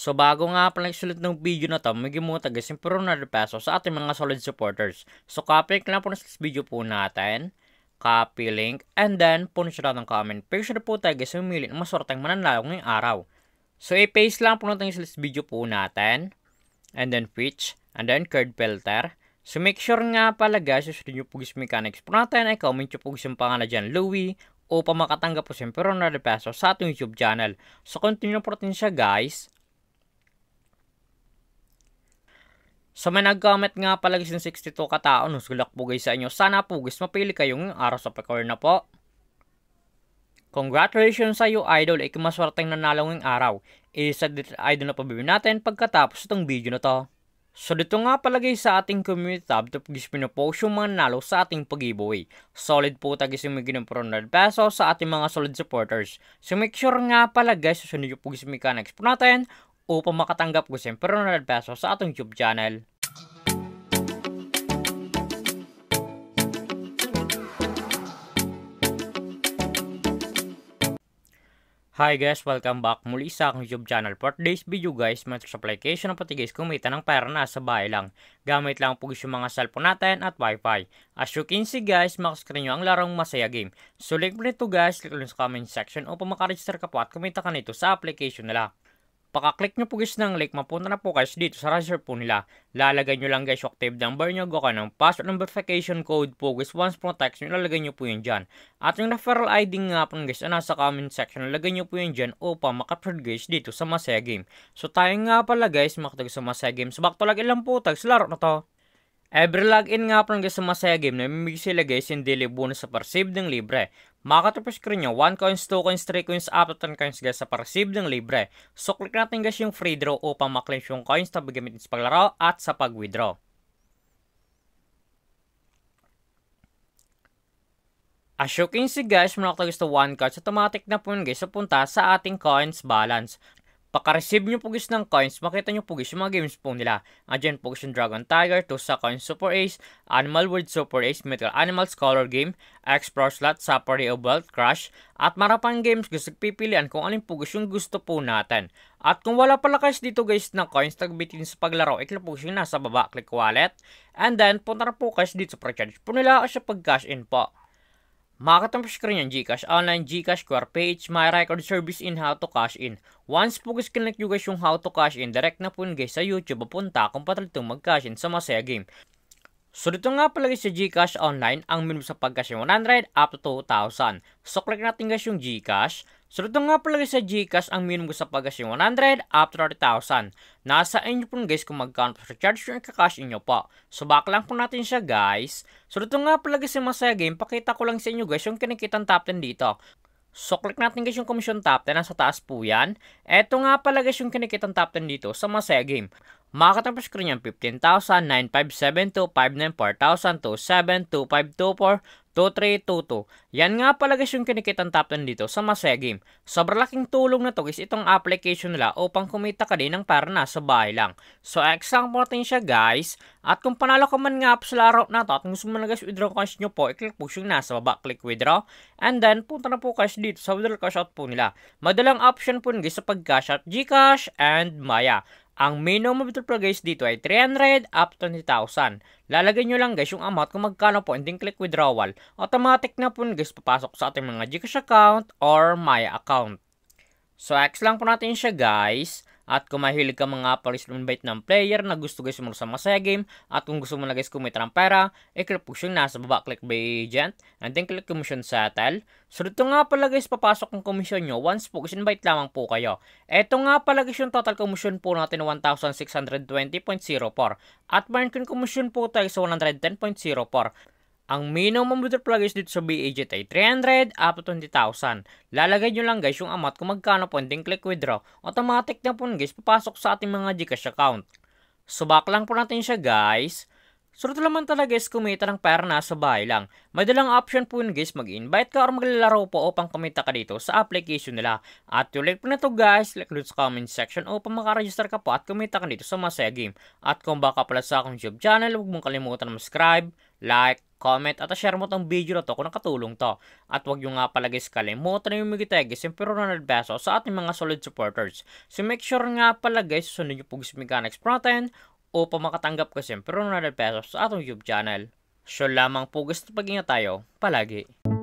So bago nga pala nagsulat ng video na to, magiging mo guys yung ₱100 sa ating mga solid supporters. So copy link lang po na sa video po natin. Copy link. And then, punod siya ng comment. Picture po tayo guys mamili ng maswerteng mananalo ngayong araw. So i-paste lang po natin yung video po natin. And then pitch. And then card filter. So make sure nga pala guys, susunod nyo po guys mechanics po natin ay comment nyo po guys yung pangalan dyan, Louie. Upang makatanggap po siyempre ₱100 sa ating YouTube channel. So continue po natin siya guys. So may nag-comment nga pala guys ng 62 katao. Sulak po guys sa inyo. Sana po guys mapili kayong araw sa Pekor na po. Congratulations sa iyo idol. Ikamaswerteng nanalo ngayong araw. Isa dito idol na pabibili natin pagkatapos itong video na to. So dito nga pala guys sa ating community tab. Ito po guys pinopost yung mga nanalo sa ating pag-giveaway. Solid po tayo guys yung may ginang ₱100 sa ating mga solid supporters. So make sure nga pala guys susunod nyo po guys mechanics po natin upang makatanggap ko siyempre ₱100 sa ating YouTube channel. Hi guys, welcome back muli sa aking YouTube channel. For today's video guys, may application na pati guys kumita ng pera na sa bahay lang. Gamit lang po guys yung mga cellphone natin at wifi. As you can see guys, makascreen nyo ang larong Masaya Game. So link po nito guys, click lang sa comment section upang makaregister ka po at kumita ka nito sa application nila. Pagka-click nyo po guys ng link, mapunta na po guys dito sa register po nila. Lalagay nyo lang guys yung active number nyo, go ka ng password and verification code po guys. Once po text nyo, lalagay nyo po yun dyan. At yung referral ID nga po guys, nasa comment section, lalagay nyo po yun dyan upang makapag guys dito sa Masaya Game. So tayo nga pala guys, makatag sa Masaya Game. So back to login lang po tayo sa laro na to. Every login nga po guys sa Masaya Game, namimigay sila guys yung daily bonus sa per-save ng libre. Makatapos screen nyo, 1 coins, 2 coins, 3 coins, up to 10 coins guys sa per-save ng libre. So click natin guys yung free draw upang maklaim yung coins na gamitin sa paglaro at sa pag-withdraw. As you can see guys, malaki guys to 1 cards, automatic na po yun guys punta sa ating coins balance. Pagka-receive nyo po guys ng coins, makita nyo po guys yung mga games po nila. Andyan po guys yung Dragon Tiger, Tusa Coins Super Ace, Animal World Super Ace, Mythical Animals Color Game, Explore Slot, Safari of Wealth, Crash, at marapang games guys, nagpipilian kung alin po guys yung gusto po natin. At kung wala pala guys dito guys na coins, tagbitin sa paglaro, i-click po guys yung nasa baba, click wallet. And then, punta na po guys dito sa pre-charge po nila o sa pag-cash in po. Makakatang screen yung GCash Online, GCash QR Page, My Record Service in How to Cash In. Once po guys connect nyo guys yung How to Cash In, direct na po guys sa YouTube papunta kung patalito mag-cash in sa Masaya Game. So dito nga pala guys sa GCash Online, ang minimum sa pag-cash in 100 up to 2,000. So click natin guys yung GCash. So dito nga pala guys sa GCash, ang minimum sa pag-cash in 100 up to 30,000. Nasa inyo po guys kung magkano sa charge yung i-cash in nyo po. So back lang po natin siya guys. So dito nga pala guys sa Masaya Game, pakita ko lang sa inyo guys yung kinikitang top 10 dito. So click natin guys yung commission top 10, nasa taas po yan. Eto nga pala guys yung kinikitang top 10 dito sa Masaya Game. Makakatang screen yan 15,000, 9,572, 594,000, 27, 2524, 2322. Yan nga pala guys yung kinikitang top 10 dito sa Masaya Game. Sobrang laking tulong na to guys itong application nila upang kumita ka din ng para na sa bahay lang. So example natin siya guys. At kung panalo ka man nga po sa laro na to at gusto mo na guys withdraw cash nyo po, i-click po yung nasa baba, click withdraw. And then punta na po guys dito sa withdraw cash out po nila. Madalang option po guys sa pag-cash out, GCash and Maya. Ang minimum withdrawal guys dito ay 300 up to 20,000. Lalagay nyo lang guys yung amount kung magkano po and then click withdrawal. Automatic na po guys papasok sa ating mga GCash account or Maya account. So X lang po natin siya guys. At kung mahilig ka mga invite ng player na gusto guys mo sa Masaya Game at kung gusto mo na guys kumita ng pera, i-click po yung nasa baba, click by agent and then click commission settle. So dito nga pala guys papasok ang commission nyo once po guys invite lamang po kayo. Eto nga pala guys yung total commission po natin 1,620.04 at margin commission po tayo sa 110.04. Ang minimum withdrawal guys dito sa BAGT ay 300 up to 20,000. Lalagay nyo lang guys yung amount kung magkano po and then click withdraw. Automatic na po guys papasok sa ating mga GCash account. So back lang po natin siya guys. So ito naman talaga guys kumita ng pera na sa bahay lang. May dalang option po guys mag-invite ka or maglalaro po upang kumita ka dito sa application nila. At yung link po na to guys, click sa comment section upang makaregister ka po at kumita ka dito sa Masaya Game. At kung baka pala sa akong YouTube channel, huwag mong kalimutan na subscribe, like, comment at share mo tong video na to kung nakatulong to. At wag nyo nga pala guys kalimutan na yung migitay guys yung Ronald Beso sa ating mga solid supporters. So make sure nga pala guys sunod nyo po guys mechanics natin upang makatanggap ko siyempre Ronald Beso sa ating YouTube channel. So lamang po guys pag-ingat tayo palagi.